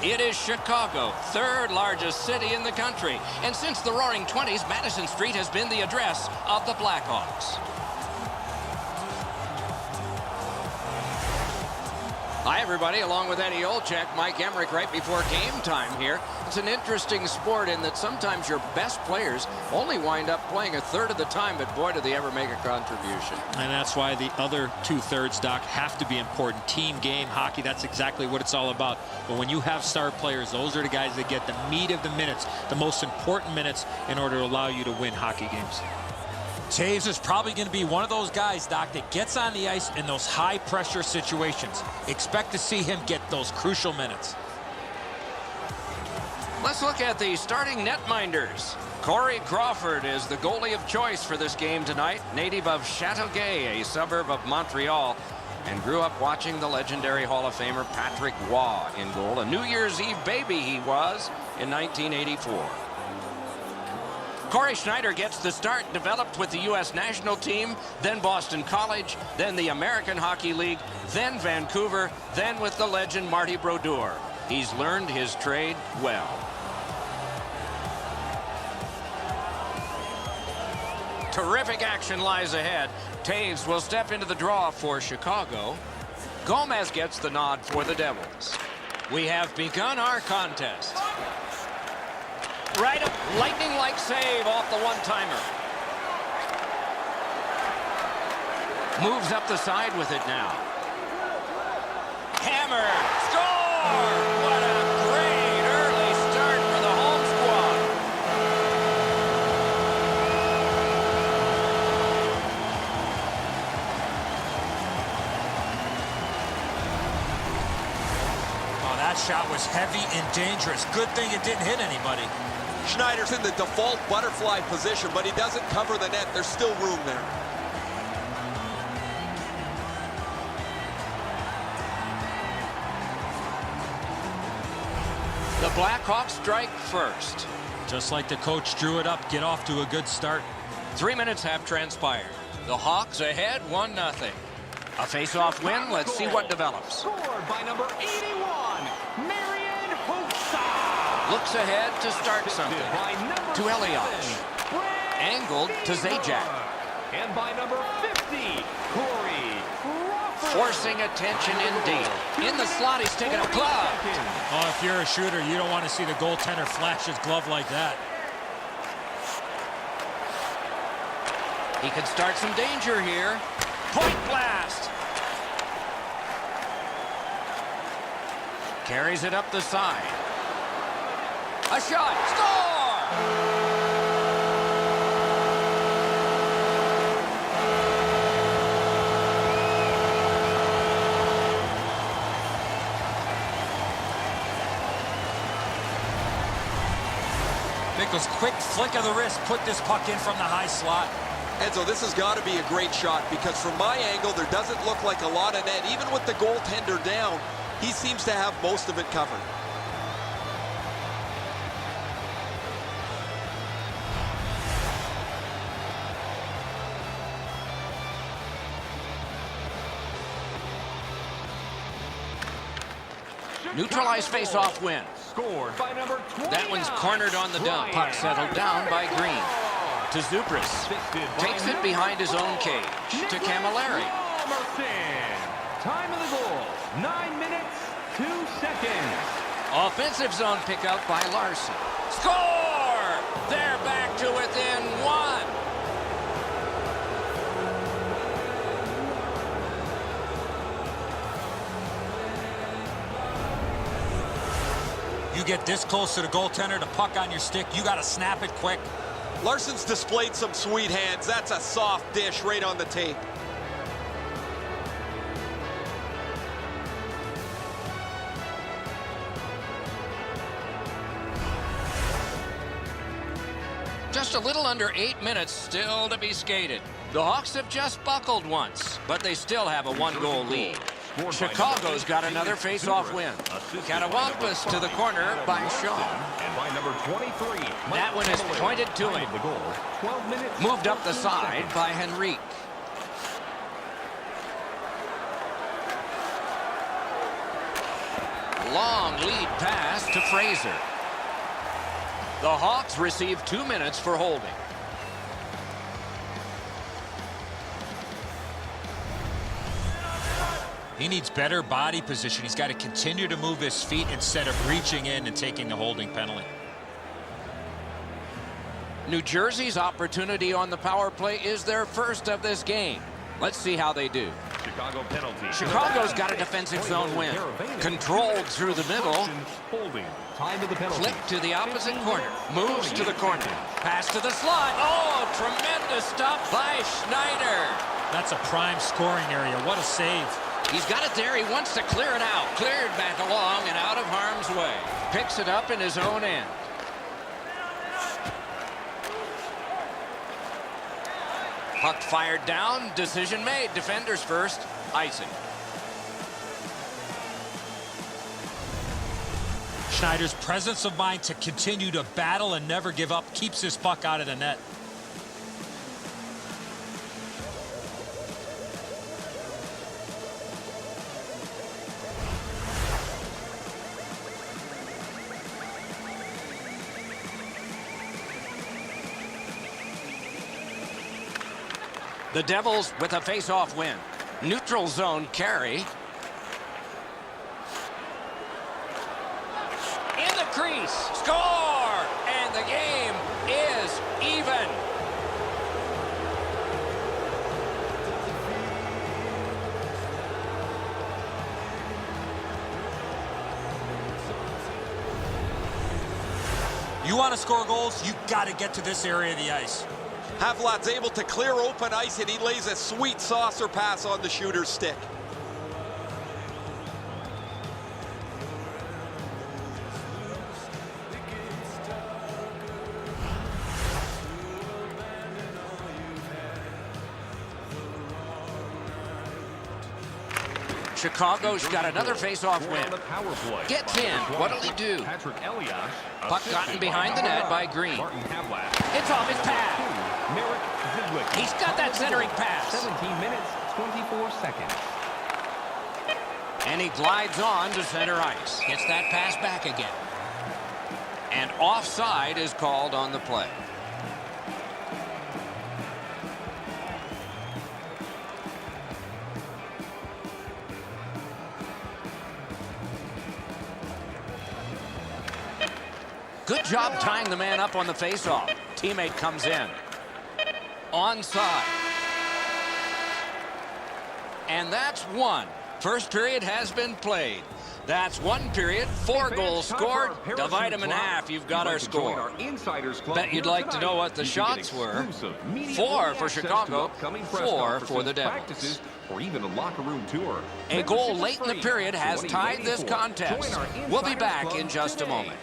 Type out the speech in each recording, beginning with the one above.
It is Chicago, third largest city in the country. And since the Roaring 20s, Madison Street has been the address of the Blackhawks. Hi, everybody. Along with Eddie Olczyk, Mike Emmerich right before game time here. It's an interesting sport in that sometimes your best players only wind up playing a third of the time, but boy, do they ever make a contribution. And that's why the other two-thirds, Doc, have to be important. Team game, hockey, that's exactly what it's all about. But when you have star players, those are the guys that get the meat of the minutes, the most important minutes in order to allow you to win hockey games. Toews is probably going to be one of those guys, Doc, that gets on the ice in those high-pressure situations. Expect to see him get those crucial minutes. Let's look at the starting netminders. Corey Crawford is the goalie of choice for this game tonight. Native of Châteauguay, a suburb of Montreal, and grew up watching the legendary Hall of Famer Patrick Waugh in goal. A New Year's Eve baby he was in 1984. Corey Schneider gets the start, developed with the U.S. national team, then Boston College, then the American Hockey League, then Vancouver, then with the legend Marty Brodeur. He's learned his trade well. Terrific action lies ahead. Toews will step into the draw for Chicago. Gomez gets the nod for the Devils. We have begun our contest. Right up, lightning-like save off the one-timer. Moves up the side with it now. Hammer, score! What a great early start for the home squad. Oh, that shot was heavy and dangerous. Good thing it didn't hit anybody. Schneider's in the default butterfly position, but he doesn't cover the net. There's still room there. The Blackhawks strike first. Just like the coach drew it up, get off to a good start. 3 minutes have transpired. The Hawks ahead 1-0. A face-off win. Let's see what develops. Scored by number 81, Marian Hossa. Looks ahead to start something. To Elias. Angled to Zajac. And by number 50, Corey Crawford. Forcing attention indeed. In the slot, he's taking a glove. Oh, if you're a shooter, you don't want to see the goaltender flash his glove like that. He could start some danger here. Point blast. Carries it up the side. A shot. Score! Nichols' quick flick of the wrist put this puck in from the high slot. Enzo, this has got to be a great shot because from my angle, there doesn't look like a lot of net. Even with the goaltender down, he seems to have most of it covered. Neutralized face-off win. Scored by number 29. That one's cornered on the dump. Puck settled down by Green. To Zubris. Takes it behind his own cage. To Camilleri. Time of the goal, 9 minutes, 2 seconds. Offensive zone pickup by Larson. Score! They're back to within 1. You get this close to the goaltender, the puck on your stick, you got to snap it quick. Larson's displayed some sweet hands. That's a soft dish right on the tape. Just a little under 8 minutes still to be skated. The Hawks have just buckled once, but they still have a 1-goal lead. Chicago's got another face-off win. Katawampus to the corner by Shaw. And by number 23. That one is pointed to him. Moved up the side by Henrique. long lead pass to Fraser. The Hawks receive 2 minutes for holding. He needs better body position. He's got to continue to move his feet instead of reaching in and taking the holding penalty. New Jersey's opportunity on the power play is their first of this game. Let's see how they do. Chicago penalty. Chicago's got a defensive zone win. Controlled through the middle. Holding. Time of the penalty. Flip to the opposite corner. Moves to the corner. Pass to the slot. Oh, tremendous stop by Schneider. That's a prime scoring area. What a save. He's got it there. He wants to clear it out. Cleared back along and out of harm's way. Picks it up in his own end. Puck fired down. Decision made. Defenders first. Icing. Schneider's presence of mind to continue to battle and never give up keeps his puck out of the net. The Devils with a face-off win. Neutral zone carry. In the crease. Score! And the game is even. You want to score goals, you got to get to this area of the ice. Havlat's able to clear open ice, and he lays a sweet saucer pass on the shooter's stick. Chicago's got another face-off win. Gets in. What'll he do? Puck gotten behind the net by Green. It's off his pad. He's got that centering pass. 17 minutes, 24 seconds. And he glides on to center ice. Gets that pass back again. And offside is called on the play. Good job tying the man up on the faceoff. Teammate comes in. Onside. And that's one. First period has been played. That's one period, 4 goals scored. Divide them in half, you've got our score. Bet you'd like to know what the shots were. 4 for Chicago, 4 for the Devils. A goal late in the period has tied this contest. We'll be back in just a moment.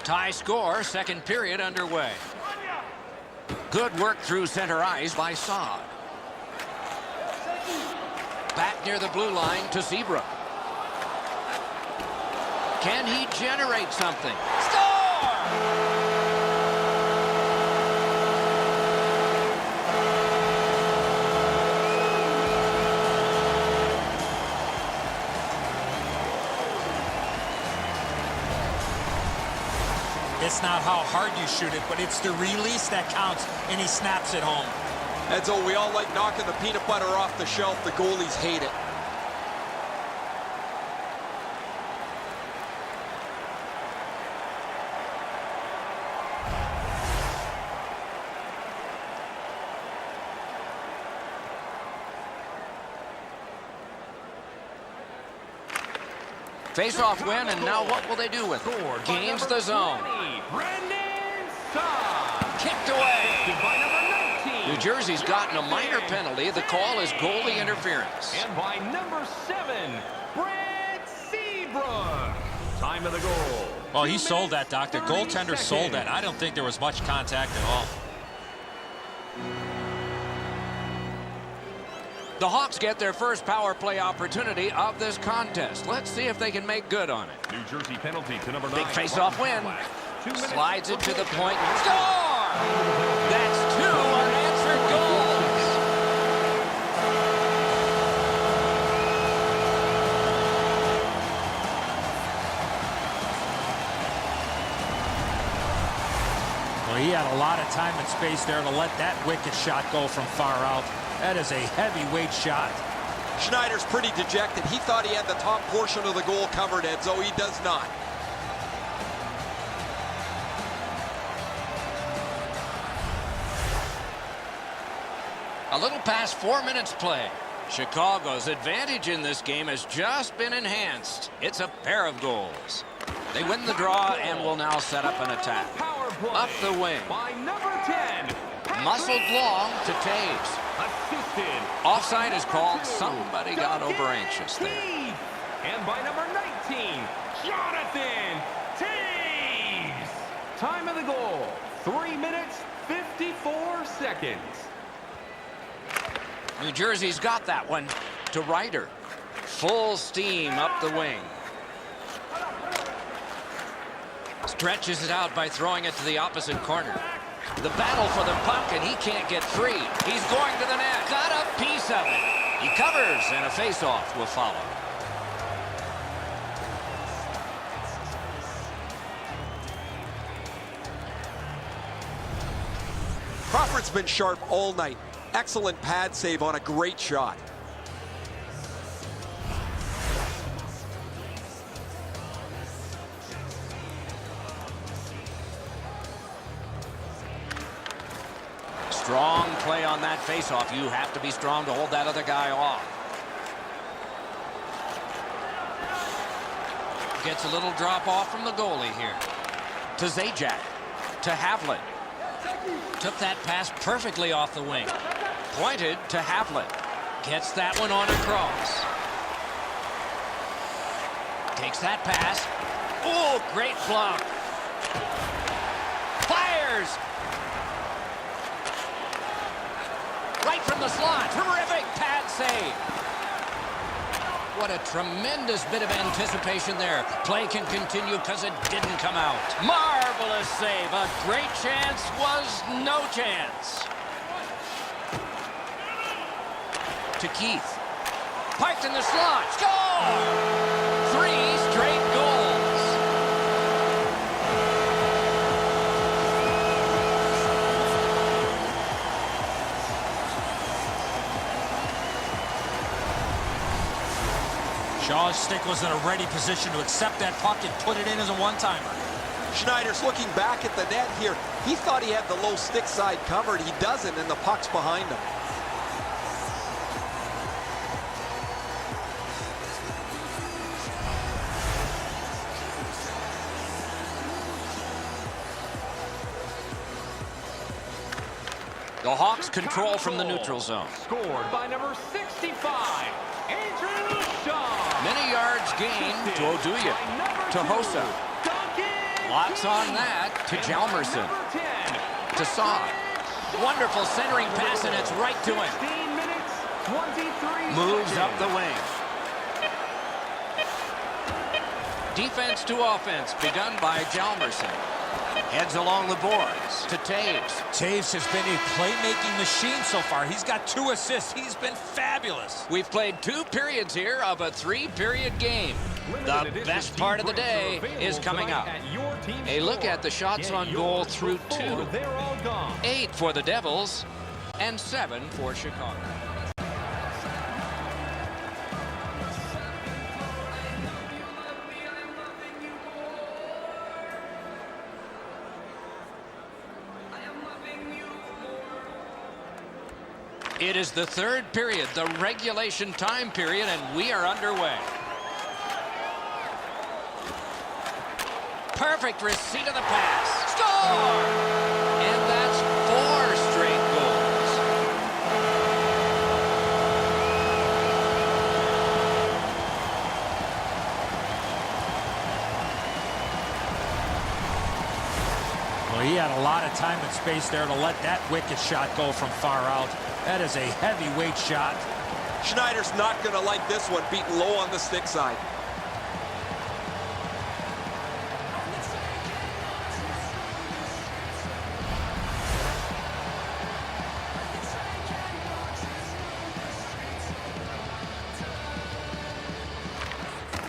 Tie score, second period underway. Good work through center ice by Saad. Back near the blue line to Seabrook. Can he generate something? Score! It's not how hard you shoot it, but it's the release that counts, and he snaps it home. Edzo, we all like knocking the peanut butter off the shelf. The goalies hate it. Face-off win, and now what will they do with it? Gains the zone. Kicked away. New Jersey's gotten a minor penalty. The call is goalie interference. And by number 7, Brad Seabrook. Time of the goal. Well, he sold that, Doc. The goaltender sold that. I don't think there was much contact at all. The Hawks get their first power play opportunity of this contest. Let's see if they can make good on it. New Jersey penalty to number 9. Big face-off win. 2 minutes. Slides it to the point. Score! That's 2 unanswered goals. Well, he had a lot of time and space there to let that wicked shot go from far out. That is a heavyweight shot. Schneider's pretty dejected. He thought he had the top portion of the goal covered, Edzo. He does not. A little past 4 minutes play. Chicago's advantage in this game has just been enhanced. It's a pair of goals. They win the draw and will now set up an attack. Power play Up the wing. by number 10. Muscled long to Taves. Assisted. Offside is called. Two. Somebody got Duncan over anxious there. Keith. And by number 19, Jonathan Taves. Time of the goal, 3 minutes, 54 seconds. New Jersey's got that one to Ryder. Full steam up the wing. Stretches it out by throwing it to the opposite corner. The battle for the puck, and he can't get free. He's going to the net. Got a piece of it. He covers, and a face-off will follow. Crawford's been sharp all night. Excellent pad save on a great shot. Strong play on that faceoff. You have to be strong to hold that other guy off. Gets a little drop off from the goalie here. To Zajac. To Havlin. Took that pass perfectly off the wing. Pointed to Havlin. Gets that one on across. Takes that pass. Oh, great block. Fires. Right from the slot. Terrific pad save. What a tremendous bit of anticipation there. Play can continue because it didn't come out. Marvelous save. A great chance was no chance. To Keith. Parked in the slot. Score! 3 straight goals. Shaw's stick was in a ready position to accept that puck and put it in as a one-timer. Schneider's looking back at the net here. He thought he had the low stick side covered. He doesn't, and the puck's behind him. The Hawks control from the neutral zone. Scored by number 65, Andrew Shaw. Many yards gained to Oduya. To Hossa. Lots on that to Jalmerson. To Saad. Wonderful centering pass, and it's right to him. 16 minutes, 23 Moves seconds. up the wing. Defense to offense begun by Jalmerson. Heads along the boards to Taves. Taves has been a playmaking machine so far. He's got 2 assists. He's been fabulous. We've played 2 periods here of a 3-period game. The best part of the day is coming up. A look at the shots on goal through 2. 8 for the Devils and 7 for Chicago. It is the 3rd period, the regulation time period, and we are underway. Perfect receipt of the pass. Score! And that's 4 straight goals. Well, he had a lot of time and space there to let that wicked shot go from far out. That is a heavyweight shot. Schneider's not going to like this one, beaten low on the stick side.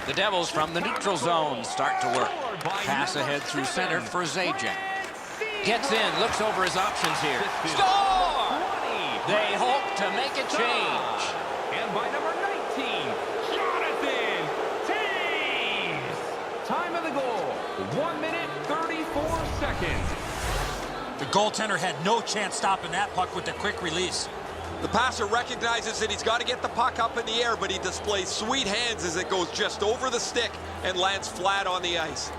The Devils from the neutral zone start to work. Pass ahead through center for Zajac. Gets in, looks over his options here. Score! They hope to make a change. And by number 19, Jonathan Taves. Time of the goal, 1 minute, 34 seconds. The goaltender had no chance stopping that puck with the quick release. The passer recognizes that he's got to get the puck up in the air, but he displays sweet hands as it goes just over the stick and lands flat on the ice.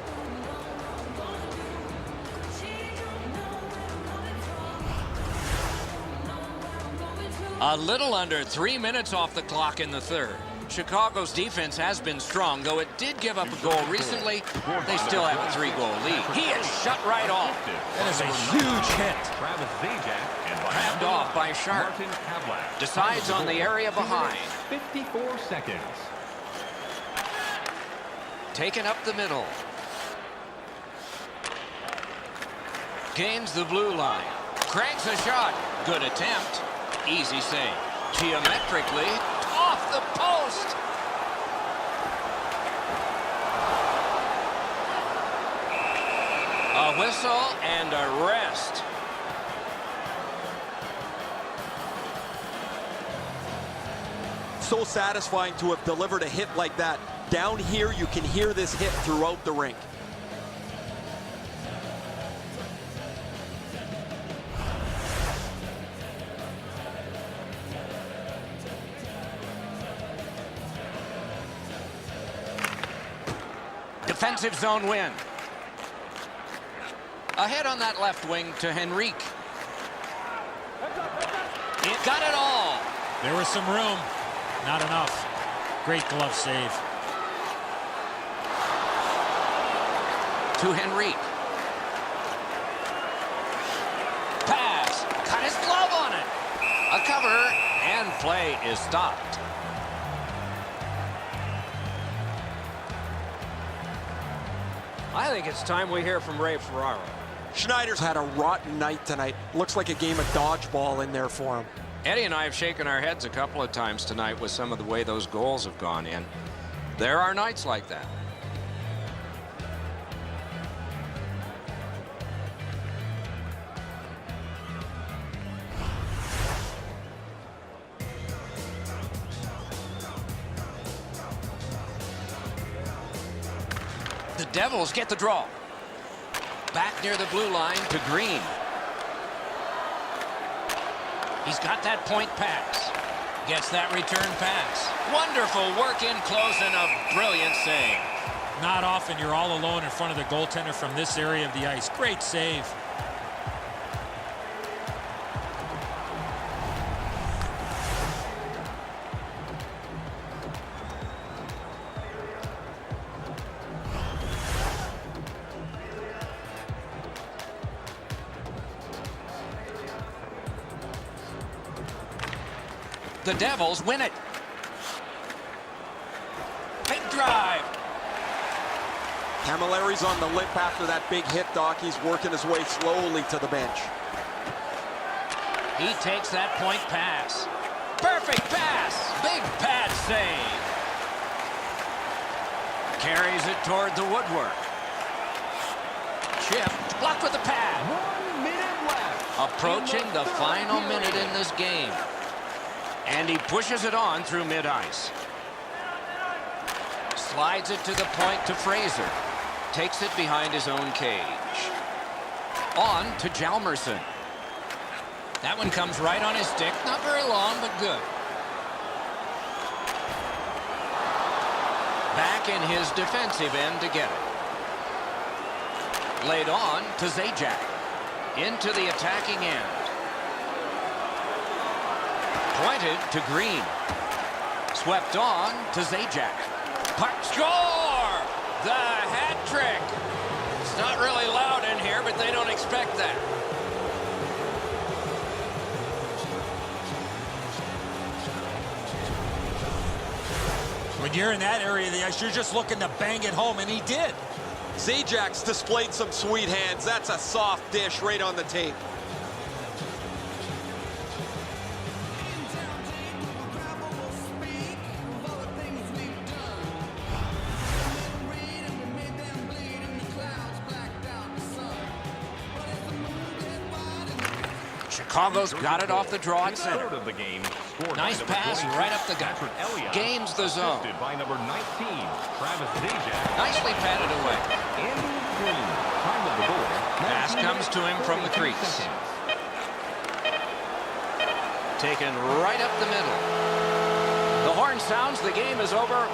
A little under 3 minutes off the clock in the third. Chicago's defense has been strong, though it did give up a goal recently. They still have a 3-goal lead. He is shut right off. That is a huge hit. Travis Zajac and Grabbed off by Sharp. Decides on the area behind. 54 seconds. Taken up the middle. Gains the blue line. Cranks a shot. Good attempt. Easy save. Geometrically off the post. A whistle and a rest. So satisfying to have delivered a hit like that. Down here, you can hear this hit throughout the rink. Defensive zone win. Ahead on that left wing to Henrique. It got it all. There was some room. Not enough. Great glove save. To Henrique. Pass. Cut his glove on it. A cover and play is stopped. I think it's time we hear from Ray Ferraro. Schneider's had a rotten night tonight. Looks like a game of dodgeball in there for him. Eddie and I have shaken our heads a couple of times tonight with some of the way those goals have gone in. There are nights like that. The Devils get the draw. Back near the blue line to Green. He's got that point pass. Gets that return pass. Wonderful work in close and a brilliant save. Not often you're all alone in front of the goaltender from this area of the ice. Great save. The Devils win it. Big drive. Camilleri's on the lip after that big hit, Doc. He's working his way slowly to the bench. He takes that point pass. Perfect pass. Big pad save. Carries it toward the woodwork. Chip blocked with the pad. 1 minute left. Approaching the final minute in this game. And he pushes it on through mid-ice. Slides it to the point to Fraser. Takes it behind his own cage. On to Hjalmarsson. That one comes right on his stick. Not very long, but good. Back in his defensive end to get it. Laid on to Zajac. Into the attacking end. Pointed to Green. Swept on to Zajac. Puck score! The hat trick. It's not really loud in here, but but they don't expect that. When you're in that area of the ice, you're just looking to bang it home, and he did. Zajak's displayed some sweet hands. That's a soft dish right on the tape. Chicago's got it off the draw at center. Third of the game. Nice pass right up the gut. Gains the zone. Assisted by number 19, Travis Zajac. Nicely patted away. Andrew Green. Time of the goal. Pass comes to him from the crease. Taken right up the middle. The horn sounds, the game is over.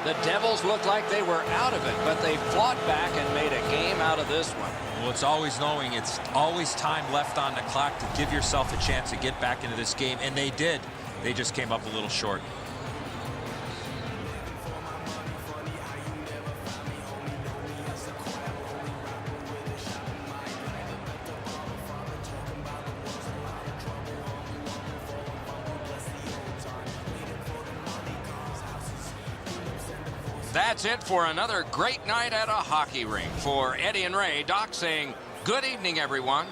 The Devils look like they were out of it, but they fought back and made a game out of this one. Well, it's always knowing it's always time left on the clock to give yourself a chance to get back into this game, and they did. They just came up a little short. That's it for another great night at a hockey rink. For Eddie and Ray, Doc saying good evening, everyone.